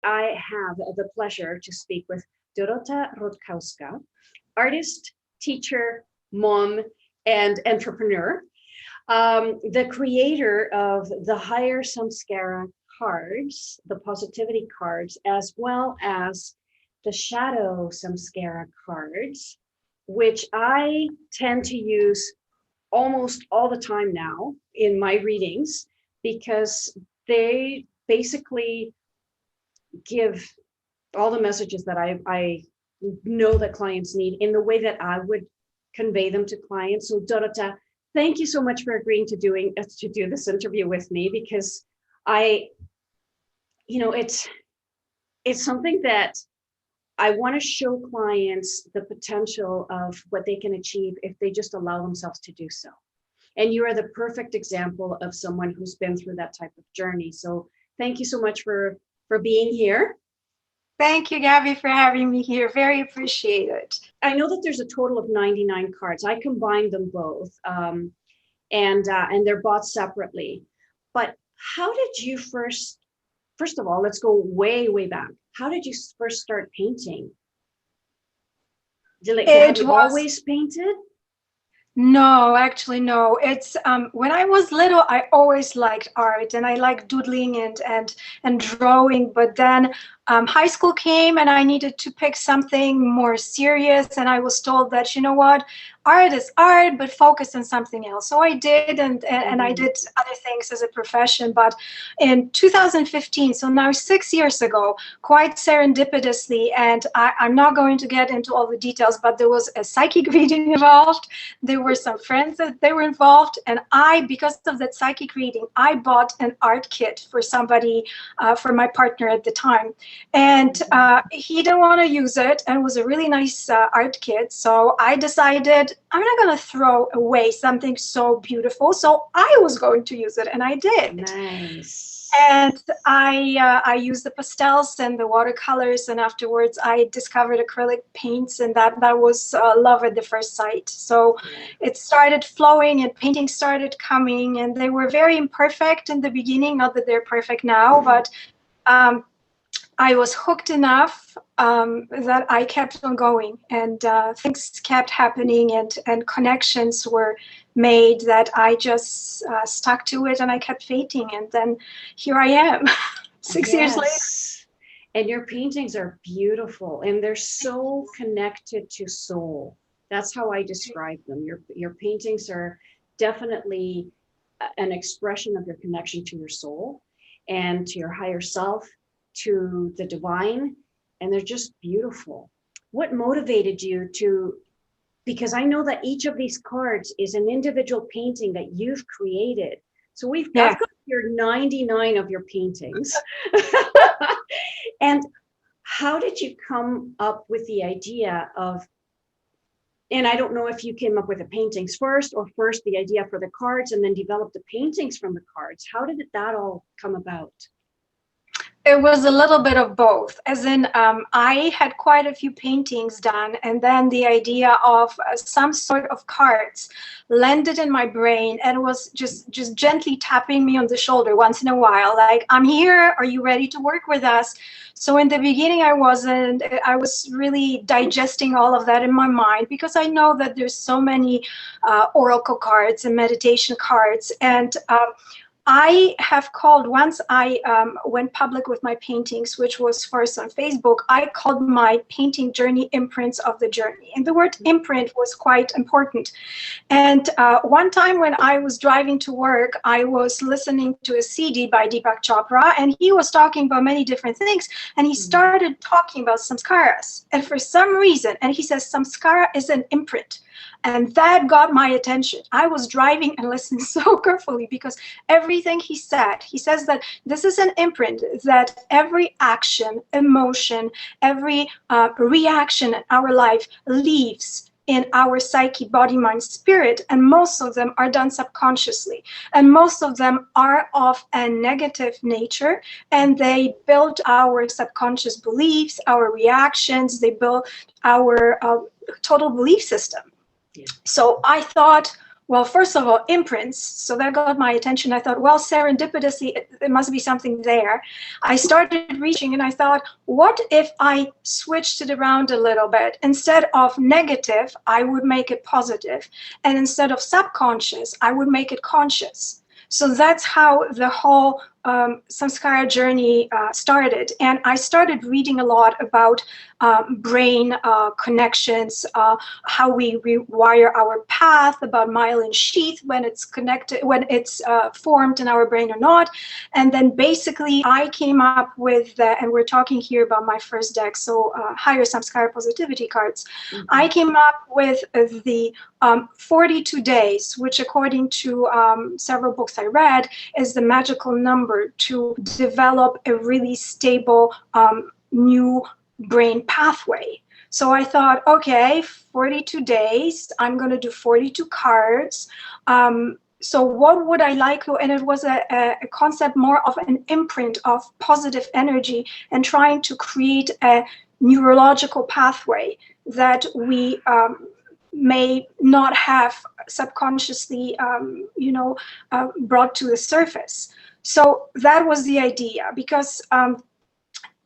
I have the pleasure to speak with Dorota Rutkowska, artist, teacher, mom, and entrepreneur, the creator of the Higher Samskara cards, the positivity cards, as well as the Shadow Samskara cards, which I tend to use almost all the time now in my readings because they basically give all the messages that I know that clients need in the way that I would convey them to clients. So Dorota, thank you so much for agreeing to do this interview with me, because it's something that I want to show clients the potential of what they can achieve if they just allow themselves to do so. And you are the perfect example of someone who's been through that type of journey. So thank you so much for being here. Thank you, Gabby, for having me here. Very appreciated. I know that there's a total of 99 cards. I combined them both, and they're bought separately. But how did you first of all, let's go way back. How did you first start painting? Have you always painted? No, actually, no. It's when I was little, I always liked art and I liked doodling and drawing. But then high school came and I needed to pick something more serious. And I was told that, you know what, art is art, but focus on something else. So I did, and I did other things as a profession. But in 2015, so now 6 years ago, quite serendipitously, and I'm not going to get into all the details, but there was a psychic reading involved. There were some friends that they were involved, and because of that psychic reading, I bought an art kit for somebody, for my partner at the time. And he didn't want to use it, and it was a really nice art kit. So I decided I'm not going to throw away something so beautiful. So I was going to use it, and I did. Nice. And I used the pastels and the watercolors, and afterwards I discovered acrylic paints, and that was love at the first sight. So it started flowing, and paintings started coming, and they were very imperfect in the beginning. Not that they're perfect now, but I was hooked enough that I kept on going, and things kept happening, and connections were made that I just stuck to it, and I kept painting, and then here I am 6 years later. And your paintings are beautiful, and they're so connected to soul. That's how I describe them. Your paintings are definitely an expression of your connection to your soul and to your higher self, to the divine, and they're just beautiful. What motivated you to, because I know that each of these cards is an individual painting that you've created. So I've got your 99 of your paintings. And how did you come up with the idea of, and I don't know if you came up with the paintings first, or first the idea for the cards and then developed the paintings from the cards. How did that all come about? It was a little bit of both, as in I had quite a few paintings done, and then the idea of some sort of cards landed in my brain, and it was just gently tapping me on the shoulder once in a while, like, I'm here, are you ready to work with us? So in the beginning I wasn't. I was really digesting all of that in my mind, because I know that there's so many oracle cards and meditation cards, and I have called, once I went public with my paintings, which was first on Facebook, I called my painting journey imprints of the journey. And the word imprint was quite important. And one time when I was driving to work, I was listening to a CD by Deepak Chopra, and he was talking about many different things. And he started talking about samskaras. And for some reason, and he says, samskara is an imprint. And that got my attention. I was driving and listened so carefully, because everything he says that this is an imprint, that every action, emotion, every reaction in our life leaves in our psyche, body, mind, spirit, and most of them are done subconsciously, and most of them are of a negative nature, and they build our subconscious beliefs, our reactions, they build our total belief system. So I thought, Well, first of all, imprints. So that got my attention. I thought, well, serendipitously, it must be something there. I started reaching and I thought, what if I switched it around a little bit? Instead of negative, I would make it positive. And instead of subconscious, I would make it conscious. So that's how the whole Samskara journey started. And I started reading a lot about brain connections, how we rewire our path, about myelin sheath, when it's connected, when it's formed in our brain or not. And then basically I came up with, and we're talking here about my first deck, so higher Samskara positivity cards. Mm-hmm. I came up with the 42 days, which according to several books I read, is the magical number to develop a really stable new brain pathway. So I thought, okay, 42 days, I'm going to do 42 cards. So what would I like? And it was a concept more of an imprint of positive energy and trying to create a neurological pathway that we may not have subconsciously, brought to the surface. So that was the idea, because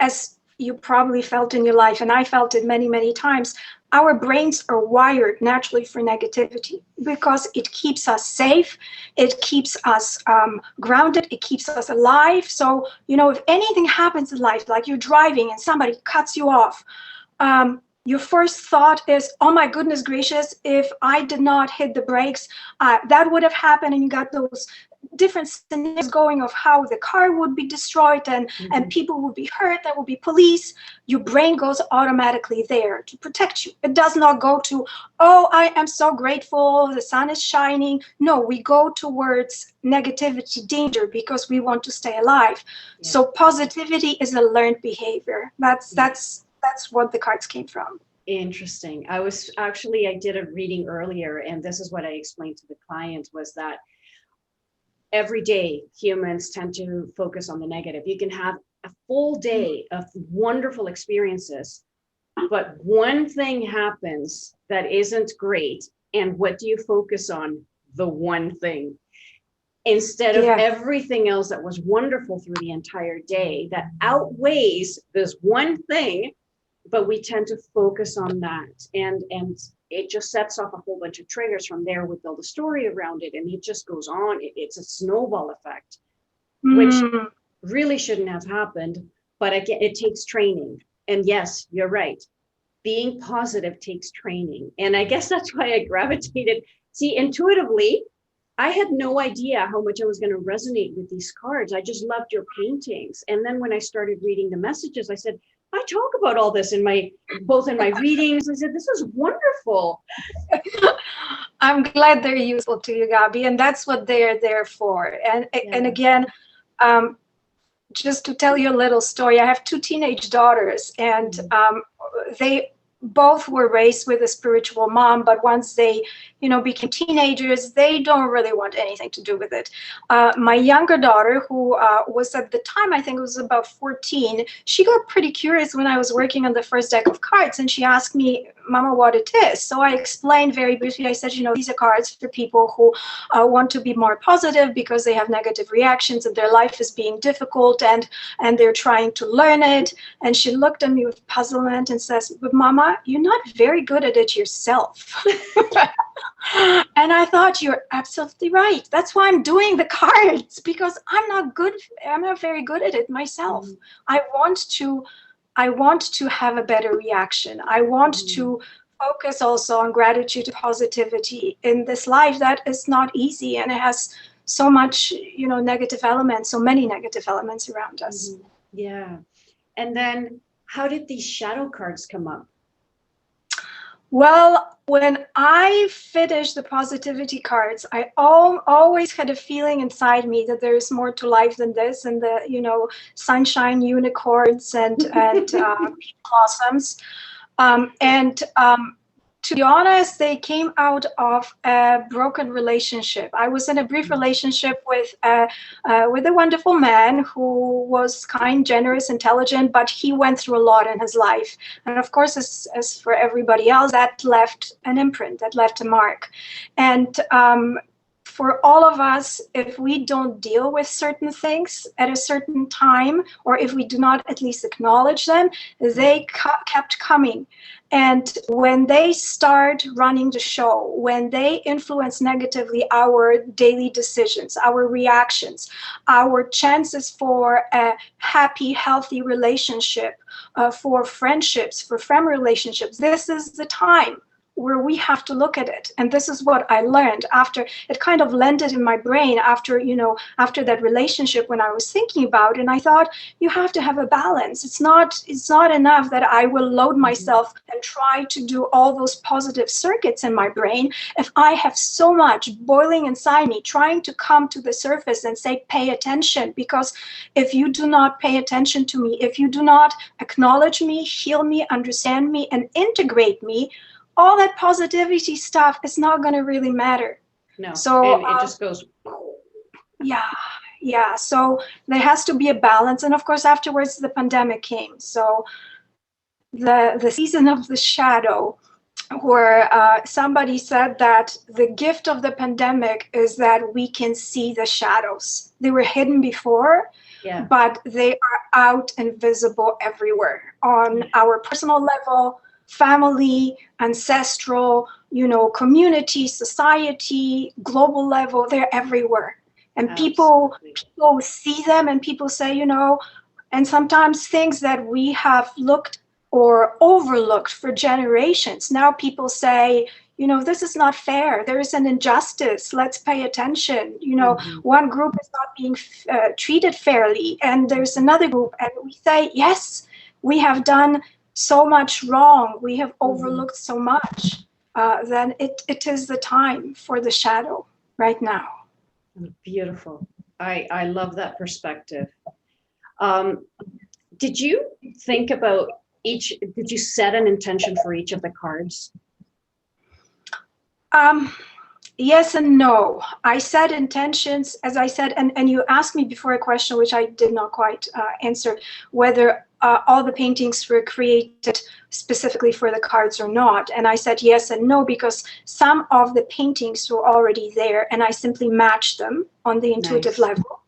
as you probably felt in your life, and I felt it many, many times, our brains are wired naturally for negativity because it keeps us safe, it keeps us grounded, it keeps us alive. So, if anything happens in life, like you're driving and somebody cuts you off, your first thought is, oh my goodness gracious, if I did not hit the brakes, that would have happened. And you got those different scenarios going of how the car would be destroyed and people would be hurt, there will be police. Your brain goes automatically there to protect you. It does not go to, oh, I am so grateful, the sun is shining. No, we go towards negativity, danger, because we want to stay alive. Yeah. So positivity is a learned behavior. That's what the cards came from. Interesting. I did a reading earlier, and this is what I explained to the client, was that every day humans tend to focus on the negative. You can have a full day of wonderful experiences, but one thing happens that isn't great. And what do you focus on? The one thing. Instead of everything else that was wonderful through the entire day that outweighs this one thing, but we tend to focus on that. And it just sets off a whole bunch of triggers from there. We build a story around it, and it just goes on. It's a snowball effect, which really shouldn't have happened. But again, it takes training. And yes, you're right. Being positive takes training. And I guess that's why I gravitated. See, intuitively, I had no idea how much I was going to resonate with these cards. I just loved your paintings. And then when I started reading the messages, I said, I talk about all this both in my readings. I said, this is wonderful. I'm glad they're useful to you, Gaby, and that's what they're there for. And again, just to tell you a little story, I have 2 teenage daughters, and they both were raised with a spiritual mom, but once they, became teenagers, they don't really want anything to do with it. My younger daughter, who was at the time, I think it was about 14, she got pretty curious when I was working on the first deck of cards, and she asked me, Mama, what it is. So I explained very briefly. I said, these are cards for people who want to be more positive because they have negative reactions and their life is being difficult, and they're trying to learn it. And she looked at me with puzzlement and says, but Mama, you're not very good at it yourself. And I thought, you're absolutely right. That's why I'm doing the cards, because I'm not very good at it myself. I want to have a better reaction. I want to focus also on gratitude, positivity in this life that is not easy, and it has so much, negative elements, so many negative elements around us. Yeah. And then how did these shadow cards come up? Well, when I finished the positivity cards, I always had a feeling inside me that there is more to life than this, and the, sunshine, unicorns, and blossoms. To be honest, they came out of a broken relationship. I was in a brief relationship with a wonderful man who was kind, generous, intelligent, but he went through a lot in his life. And of course, as for everybody else, that left an imprint, that left a mark. And for all of us, if we don't deal with certain things at a certain time, or if we do not at least acknowledge them, they kept coming. And when they start running the show, when they influence negatively our daily decisions, our reactions, our chances for a happy, healthy relationship, for friendships, for family relationships, this is the time where we have to look at it. And this is what I learned after it kind of landed in my brain after, after that relationship when I was thinking about it. And I thought, you have to have a balance. It's not enough that I will load myself and try to do all those positive circuits in my brain if I have so much boiling inside me trying to come to the surface and say, pay attention. Because if you do not pay attention to me, if you do not acknowledge me, heal me, understand me, and integrate me, all that positivity stuff is not going to really matter. No, so and it just goes. Yeah. So there has to be a balance. And of course, afterwards, the pandemic came. So the season of the shadow, where somebody said that the gift of the pandemic is that we can see the shadows. They were hidden before, but they are out and visible everywhere on our personal level, family, ancestral, community, society, global level. They're everywhere. And people see them, and people say, and sometimes things that we have looked or overlooked for generations, now people say, this is not fair. There is an injustice. Let's pay attention. One group is not being treated fairly, and there's another group, and we say, yes, we have done so much wrong, we have overlooked so much, then it is the time for the shadow right now. Beautiful. I love that perspective. Did you think about did you set an intention for each of the cards? Yes and no. I set intentions, as I said, and you asked me before a question which I did not quite answer, whether all the paintings were created specifically for the cards or not. And I said yes and no, because some of the paintings were already there and I simply matched them on the intuitive level.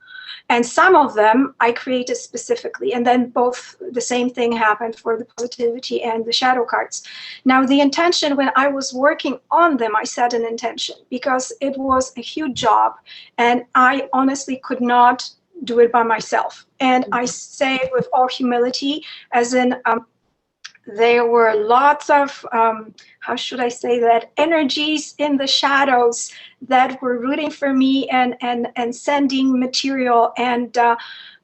And some of them I created specifically, and then both the same thing happened for the positivity and the shadow cards. Now, the intention, when I was working on them, I set an intention because it was a huge job and I honestly could not do it by myself. And I say it with all humility, as in there were lots of, how should I say that, energies in the shadows that were rooting for me and sending material. And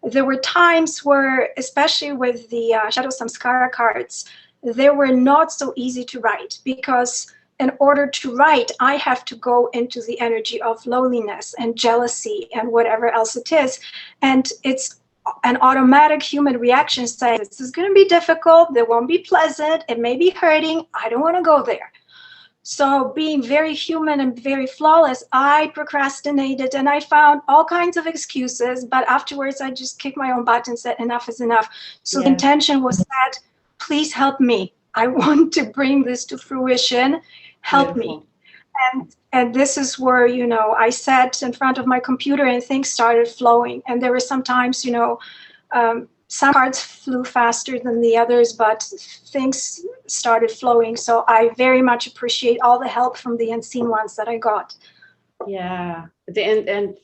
there were times where, especially with the Shadow Samskara cards, they were not so easy to write, because in order to write, I have to go into the energy of loneliness and jealousy and whatever else it is. And it's an automatic human reaction saying, this is going to be difficult, it won't be pleasant, it may be hurting, I don't want to go there. So being very human and very flawless, I procrastinated and I found all kinds of excuses, but afterwards I just kicked my own butt and said, enough is enough. So the intention was that, please help me. I want to bring this to fruition. Help me. And this is where, I sat in front of my computer and things started flowing. And there were some times, some cards flew faster than the others, but things started flowing. So I very much appreciate all the help from the unseen ones that I got. Yeah. And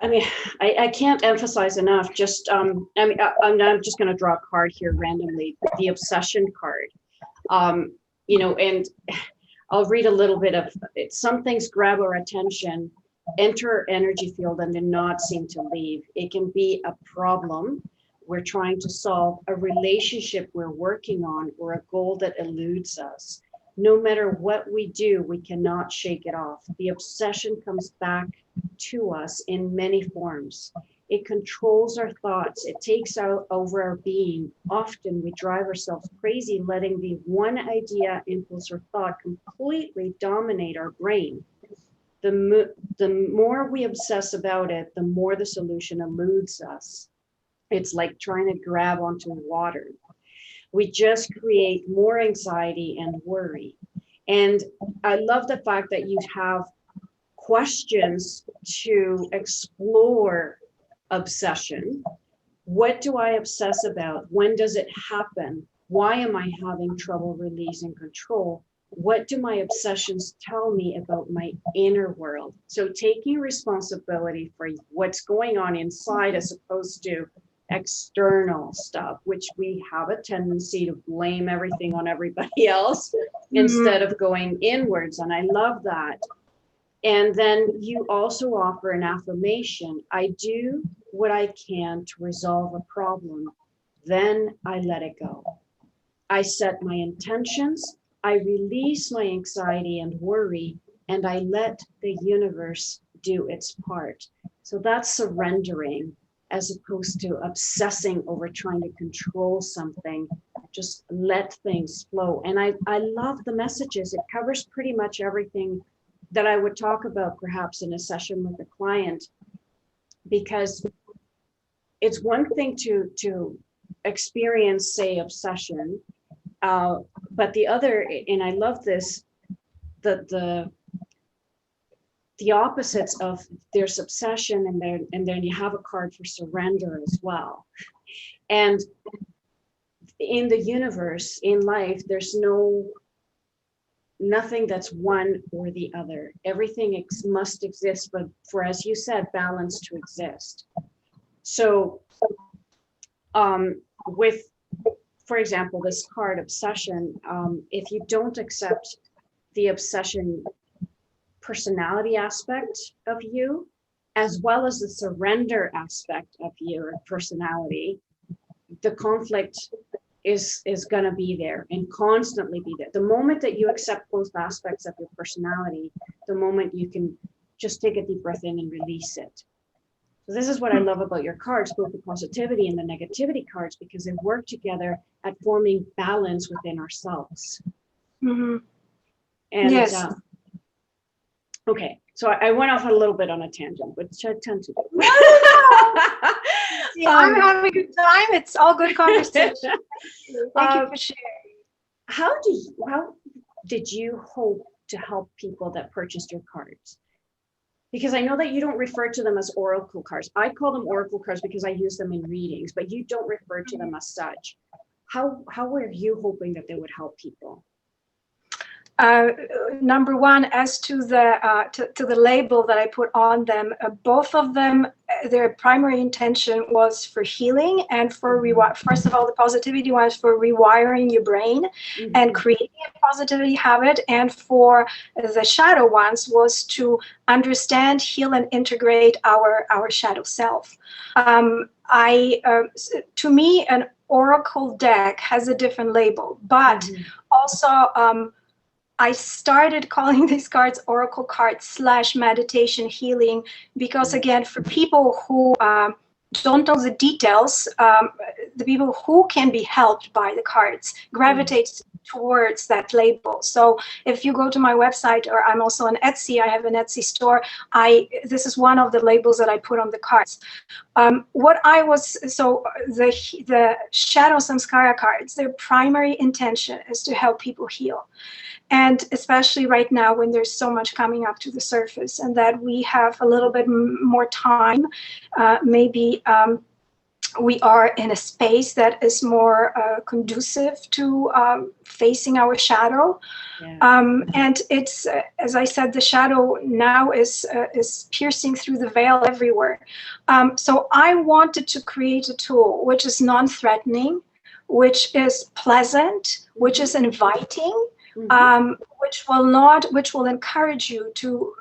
I mean, I can't emphasize enough, just, I'm just going to draw a card here randomly, the obsession card, and I'll read a little bit of it. Some things grab our attention, enter our energy field, and do not seem to leave. It can be a problem we're trying to solve, a relationship we're working on, or a goal that eludes us. No matter what we do, we cannot shake it off. The obsession comes back to us in many forms. It controls our thoughts. It takes out over our being. Often we drive ourselves crazy, letting the one idea, impulse, or thought completely dominate our brain. The more we obsess about it, the more the solution eludes us. It's like trying to grab onto water. We just create more anxiety and worry. And I love the fact that you have questions to explore obsession. What do I obsess about? When does it happen? Why am I having trouble releasing control? What do my obsessions tell me about my inner world? So taking responsibility for what's going on inside as opposed to external stuff, which we have a tendency to blame everything on everybody else instead of going inwards. And I love that. And then you also offer an affirmation. I do what I can to resolve a problem. Then I let it go. I set my intentions. I release my anxiety and worry, and I let the universe do its part. So that's surrendering as opposed to obsessing over trying to control something. Just let things flow. And I love the messages. It covers pretty much everything that I would talk about perhaps in a session with a client, because it's one thing to experience, say, obsession, but the other, and I love this, the opposites of there's obsession, and then you have a card for surrender as well. And in the universe, in life, there's nothing that's one or the other. Everything must exist, but for, as you said, balance to exist. So with, for example, this card obsession, if you don't accept the obsession personality aspect of you, as well as the surrender aspect of your personality, the conflict is going to be there and constantly be there. The moment that you accept both aspects of your personality, the moment you can just take a deep breath in and release it. So this is what I love about your cards, both the positivity and the negativity cards, because they work together at forming balance within ourselves. And yes. Okay, so I went off a little bit on a tangent, which I tend to do. I'm having a good time. It's all good conversation. Thank you for sharing. How did you hope to help people that purchased your cards? Because I know that you don't refer to them as oracle cards. I call them oracle cards because I use them in readings, but you don't refer to them as such. How were you hoping that they would help people? Number one, as to the label that I put on them, both of them, their primary intention was for healing and for first of all, the positivity was for rewiring your brain and creating a positivity habit, and for the shadow ones was to understand, heal, and integrate our shadow self. To me, an oracle deck has a different label, but also I started calling these cards oracle cards / meditation healing because, again, for people who don't know the details, the people who can be helped by the cards gravitate towards that label. So if you go to my website, or I'm also on Etsy, I have an Etsy store, this is one of the labels that I put on the cards. The Shadow Samskara cards, their primary intention is to help people heal. And especially right now when there's so much coming up to the surface and that we have a little bit more time, maybe we are in a space that is more conducive to facing our shadow. And it's, as I said, the shadow now is piercing through the veil everywhere. So I wanted to create a tool which is non-threatening, which is pleasant, which is inviting, which will encourage you to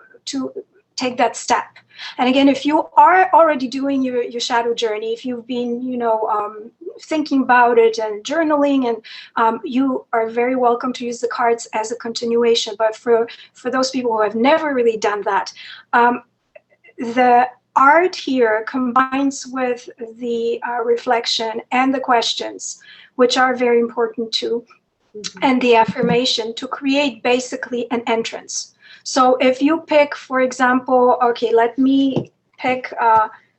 take that step. And again, if you are already doing your shadow journey, if you've been, thinking about it and journaling, and you are very welcome to use the cards as a continuation. But for those people who have never really done that, art here combines with the reflection and the questions, which are very important too, and the affirmation to create basically an entrance. So if you pick, for example, okay, let me pick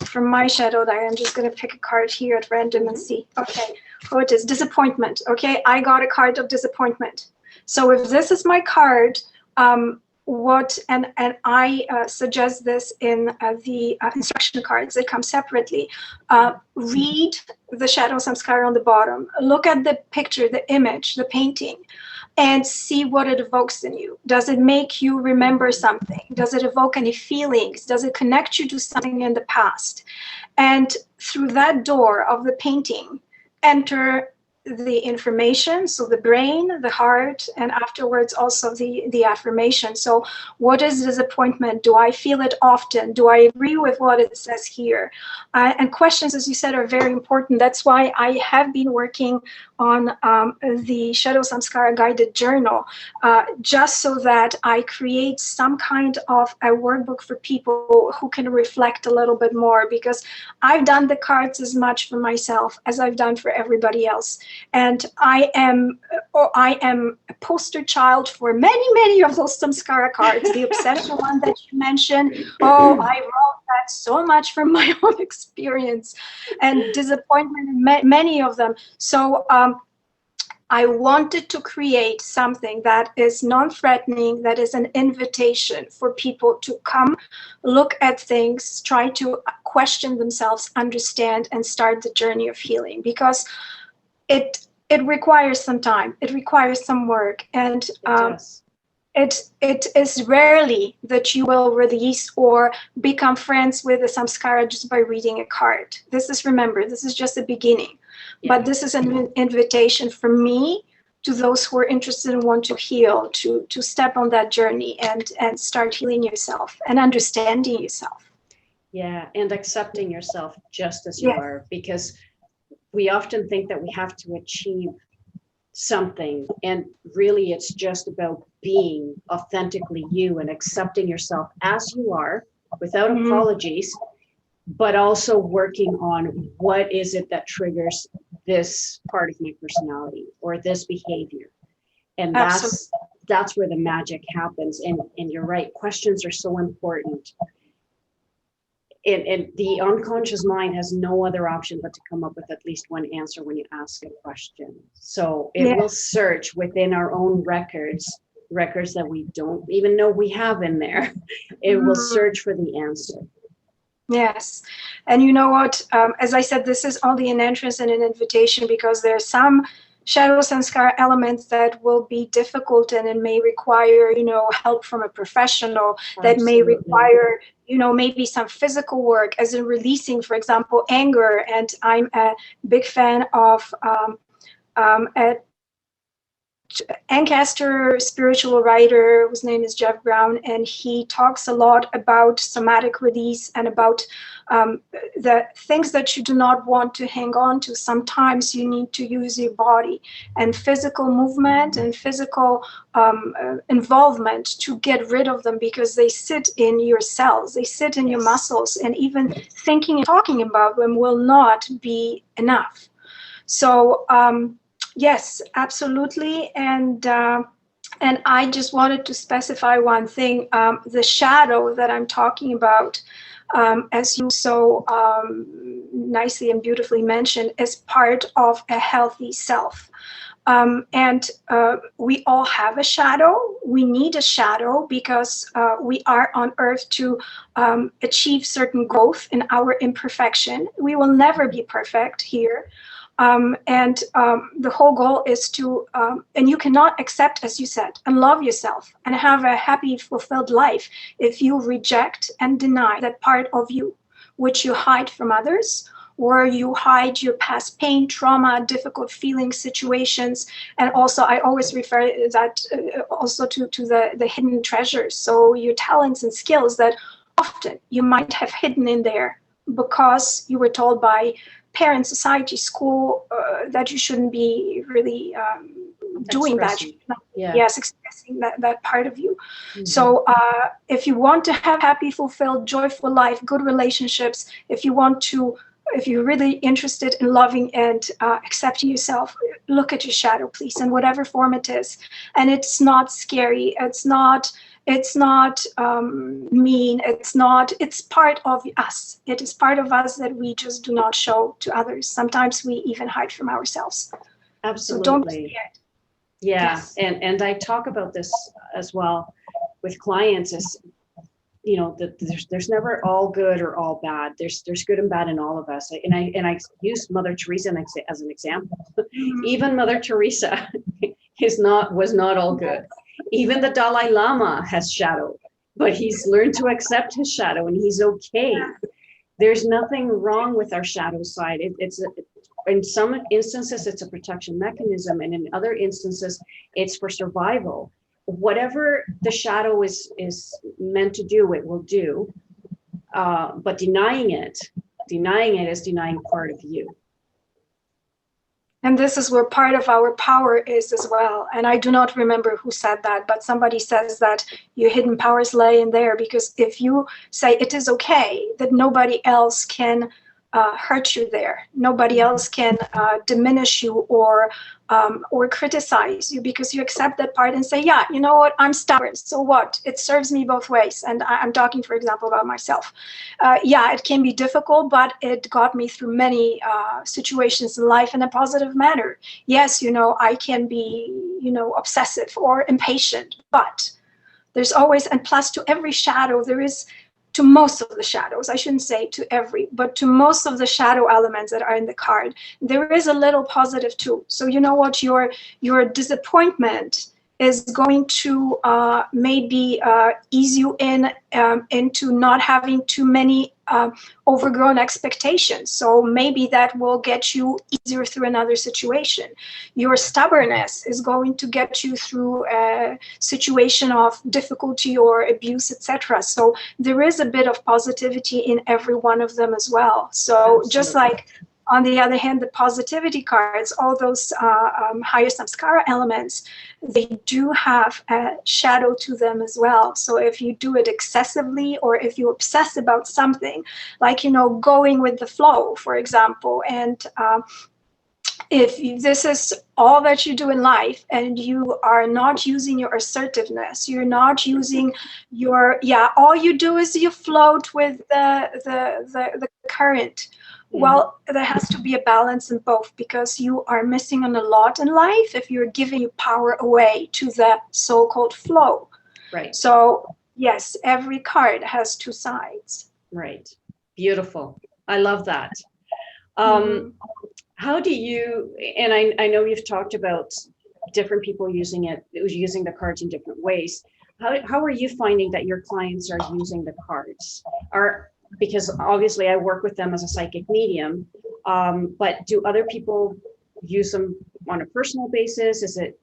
from my shadow diary, I'm just going to pick a card here at random and see. Okay, who it is? Disappointment. Okay, I got a card of disappointment. So if this is my card, and I suggest this in the instruction cards that come separately. Read the shadow samskara on the bottom. Look at the picture, the image, the painting, and see what it evokes in you. Does it make you remember something? Does it evoke any feelings? Does it connect you to something in the past? And through that door of the painting, enter the information, so the brain, the heart, and afterwards also the affirmation. So what is disappointment? Do I feel it often? Do I agree with what it says here? And questions, as you said, are very important. That's why I have been working on the Shadow Samskara guided journal, just so that I create some kind of a workbook for people who can reflect a little bit more, because I've done the cards as much for myself as I've done for everybody else. And I am a poster child for many of those samskara cards. The obsession one that you mentioned, oh, I wrote that so much from my own experience, and disappointment, many of them. So I wanted to create something that is non-threatening, that is an invitation for people to come, look at things, try to question themselves, understand, and start the journey of healing, because it requires some time, it requires some work, and it is rarely that you will release or become friends with the samskara just by reading a card. Remember, this is just the beginning. Yeah. But this is an invitation for me to those who are interested and want to heal, to step on that journey and start healing yourself and understanding yourself. Yeah, and accepting yourself just as you are, because we often think that we have to achieve something, and really it's just about being authentically you and accepting yourself as you are without apologies, but also working on what is it that triggers this part of my personality or this behavior. And that's where the magic happens. And you're right, questions are so important. And the unconscious mind has no other option but to come up with at least one answer when you ask a question. So it will search within our own records that we don't even know we have in there. It will search for the answer. Yes. And you know what, as I said, this is only an entrance and an invitation, because there are some shadow samskara elements that will be difficult, and it may require, help from a professional. That may require, maybe some physical work, as in releasing, for example, anger. And I'm a big fan of Ancaster spiritual writer whose name is Jeff Brown, and he talks a lot about somatic release and about the things that you do not want to hang on to. Sometimes you need to use your body and physical movement and physical involvement to get rid of them, because they sit in your cells, they sit in your muscles, and even thinking and talking about them will not be enough. So yes, absolutely. And I just wanted to specify one thing. The shadow that I'm talking about, as you so nicely and beautifully mentioned, is part of a healthy self. And we all have a shadow. We need a shadow because we are on earth to achieve certain growth in our imperfection. We will never be perfect here. The whole goal is to, and you cannot accept, as you said, and love yourself and have a happy, fulfilled life if you reject and deny that part of you, which you hide from others, or you hide your past pain, trauma, difficult feelings, situations. And also, I always refer that also to the hidden treasures. So your talents and skills that often you might have hidden in there because you were told by parents, society, school, that you shouldn't be really doing that. Expressing. Yeah. Yes, expressing that part of you. Mhm. So if you want to have happy, fulfilled, joyful life, good relationships, if you're really interested in loving and accepting yourself, look at your shadow, please, in whatever form it is. And it's not scary. It's not mean. It's part of us. It is part of us that we just do not show to others. Sometimes we even hide from ourselves. Absolutely. So don't be scared. Yeah. Yes. And I talk about this as well with clients is, you know, that there's never all good or all bad. There's good and bad in all of us. And I use Mother Teresa as an example. Even Mother Teresa was not all good. Even the Dalai Lama has shadow, but he's learned to accept his shadow and he's okay. There's nothing wrong with our shadow side. In some instances, it's a protection mechanism, and in other instances, it's for survival. Whatever the shadow is meant to do, it will do. But denying it is denying part of you. And this is where part of our power is as well. And I do not remember who said that, but somebody says that your hidden powers lay in there, because if you say it is okay, that nobody else can hurt you there. Nobody else can diminish you or criticize you, because you accept that part and say, yeah, you know what, I'm stubborn. So what? It serves me both ways. And I'm talking, for example, about myself. Yeah, it can be difficult, but it got me through many situations in life in a positive manner. Yes, you know, I can be, you know, obsessive or impatient, but there's always, and plus to every shadow, there is, to most of the shadows, I shouldn't say to every, but to most of the shadow elements that are in the card, there is a little positive too. So you know what, your disappointment is going to maybe ease you into not having too many overgrown expectations. So maybe that will get you easier through another situation. Your stubbornness is going to get you through a situation of difficulty or abuse, etc. So there is a bit of positivity in every one of them as well. So Absolutely. Just like, on the other hand, the positivity cards, all those higher samskara elements, they do have a shadow to them as well. So if you do it excessively, or if you obsess about something, like, you know, going with the flow, for example, and if this is all that you do in life and you are not using your assertiveness, you're not using your, all you do is you float with the current. Well, there has to be a balance in both, because you are missing on a lot in life if you're giving your power away to the so-called flow. Right. So yes, every card has two sides. Right. Beautiful. I love that. How do you, and I know you've talked about different people using the cards in different ways. How are you finding that your clients are using the cards? Because obviously I work with them as a psychic medium, but do other people use them on a personal basis? Is it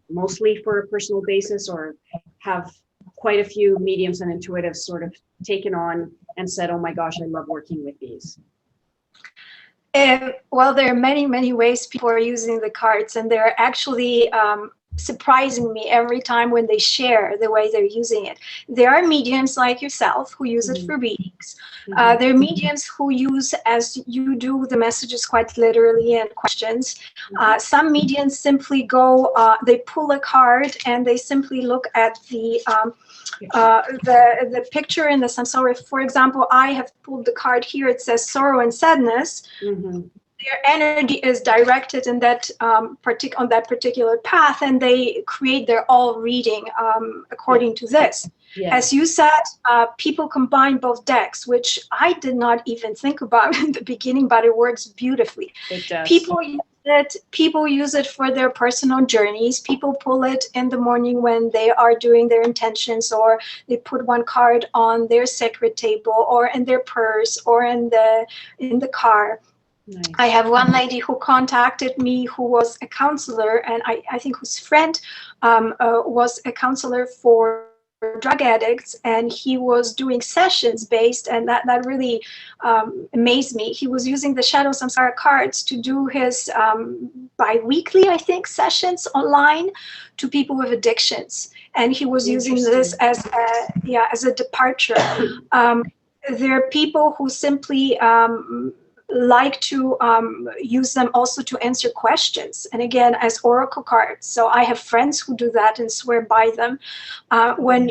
mostly for a personal basis, or have quite a few mediums and intuitives sort of taken on and said, oh my gosh, I love working with these? Well, there are many, many ways people are using the cards, and they're actually surprising me every time when they share the way they're using it. There are mediums like yourself who use it for readings. There are mediums who use, as you do, the messages quite literally and questions. Some mediums simply go, they pull a card and they simply look at the picture in the samsara. For example, I have pulled the card here. It says sorrow and sadness. Their energy is directed in that on that particular path, and they create their all reading according to this. As you said, people combine both decks, which I did not even think about in the beginning, but it works beautifully. It does. People use it for their personal journeys. People pull it in the morning when they are doing their intentions, or they put one card on their sacred table, or in their purse, or in the car. Nice. I have one lady who contacted me who was a counselor, and I think whose friend was a counselor for drug addicts, and he was doing sessions based, and that really amazed me. He was using the Shadow Samskara cards to do his bi-weekly, I think, sessions online to people with addictions, and he was using this as a departure. There are people who simply like to use them also to answer questions, and again as oracle cards. So I have friends who do that and swear by them. When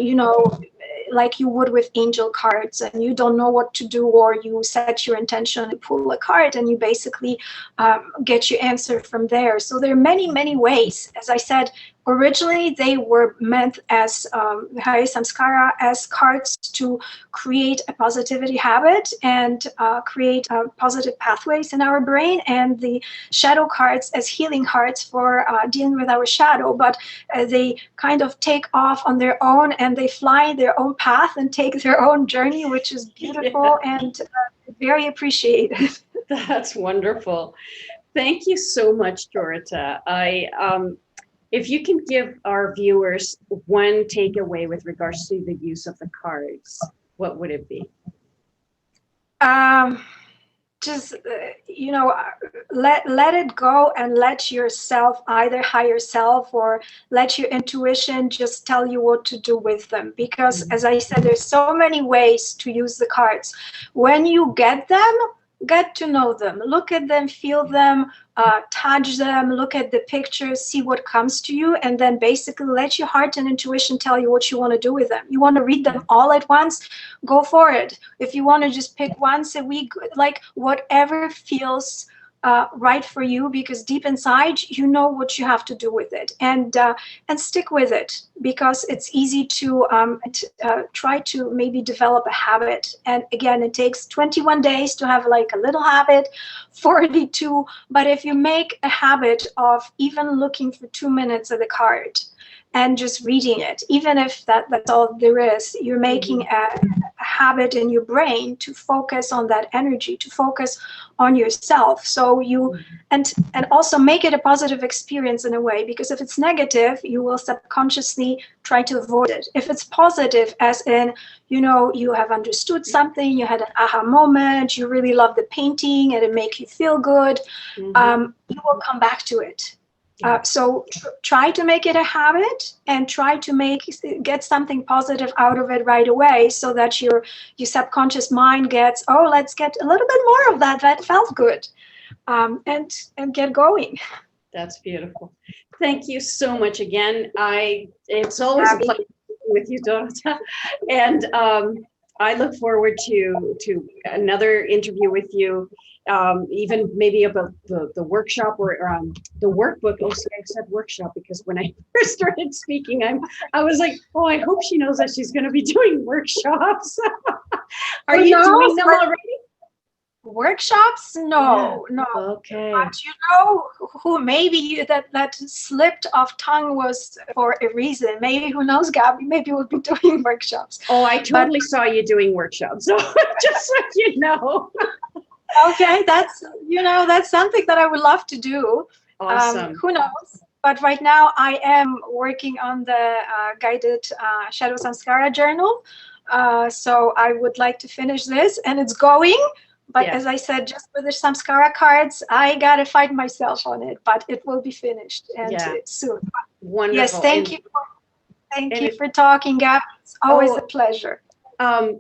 like you would with angel cards, and you don't know what to do, or you set your intention and pull a card, and you basically get your answer from there. So there are many ways. As I said, originally they were meant as Hari Samskara, as cards to create a positivity habit and create positive pathways in our brain, and the shadow cards as healing cards for dealing with our shadow. But they kind of take off on their own, and they fly their own path and take their own journey, which is beautiful and very appreciated. That's wonderful. Thank you so much, Dorota. If you can give our viewers one takeaway with regards to the use of the cards, what would it be? Just let it go, and let yourself, either higher self or let your intuition just tell you what to do with them. Because as I said, there's so many ways to use the cards. When you get them, get to know them, look at them, feel them, touch them, look at the pictures, see what comes to you, and then basically let your heart and intuition tell you what you want to do with them. You want to read them all at once, go for it. If you want to just pick once a week, like whatever feels right for you, because deep inside you know what you have to do with it, and stick with it, because it's easy to try to maybe develop a habit. And again, it takes 21 days to have like a little habit, 42. But if you make a habit of even looking for 2 minutes at the card and just reading it, even if that's all there is, you're making a habit in your brain to focus on that energy, to focus on yourself. So you and also make it a positive experience in a way, because if it's negative, you will subconsciously try to avoid it. If it's positive, as in, you have understood something, you had an aha moment, you really love the painting and it makes you feel good, you will come back to it. So try to make it a habit, and try to get something positive out of it right away, so that your subconscious mind gets, oh, let's get a little bit more of that. That felt good, and get going. That's beautiful. Thank you so much again. It's always a pleasure with you, Dorota, and I look forward to another interview with you. Even maybe about the workshop or the workbook. Oh, see, I said workshop because when I first started speaking, I was like, oh, I hope she knows that she's going to be doing workshops. Are you doing them already? Workshops? No. Okay. But who maybe that slipped off tongue was for a reason. Maybe, who knows, Gaby, maybe we'll be doing workshops. Oh, I totally saw you doing workshops. So just so you know. Okay, that's something that I would love to do. Awesome. Who knows? But right now I am working on the guided Shadow Samskara journal. So I would like to finish this, and it's going. But as I said, just with the Samskara cards, I got to fight myself on it. But it will be finished, and soon. Wonderful. Yes, thank you for talking, Gab. It's always a pleasure.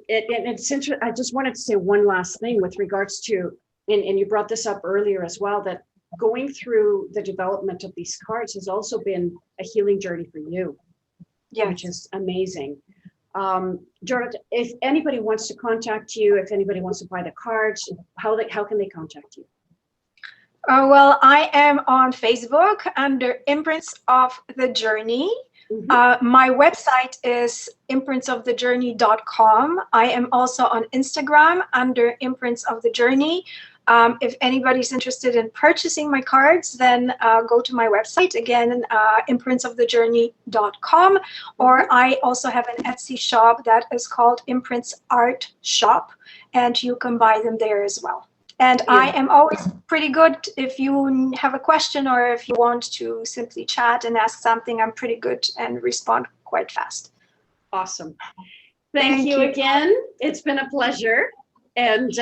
It's interesting. I just wanted to say one last thing with regards to, and you brought this up earlier as well, that going through the development of these cards has also been a healing journey for you, which is amazing. Dorota, if anybody wants to contact you, if anybody wants to buy the cards, how can they contact you? Well, I am on Facebook under Imprints of the Journey. My website is imprintsofthejourney.com. I am also on Instagram under Imprints of the Journey. If anybody's interested in purchasing my cards, then go to my website, again, imprintsofthejourney.com. Or I also have an Etsy shop that is called Imprints Art Shop, and you can buy them there as well. And I am always pretty good. If you have a question, or if you want to simply chat and ask something, I'm pretty good and respond quite fast. Awesome. Thank you again. It's been a pleasure. And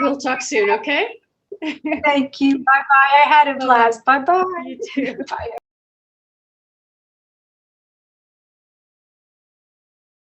we'll talk soon, okay? Thank you. Bye-bye. I had a blast. Bye-bye. You too. Bye.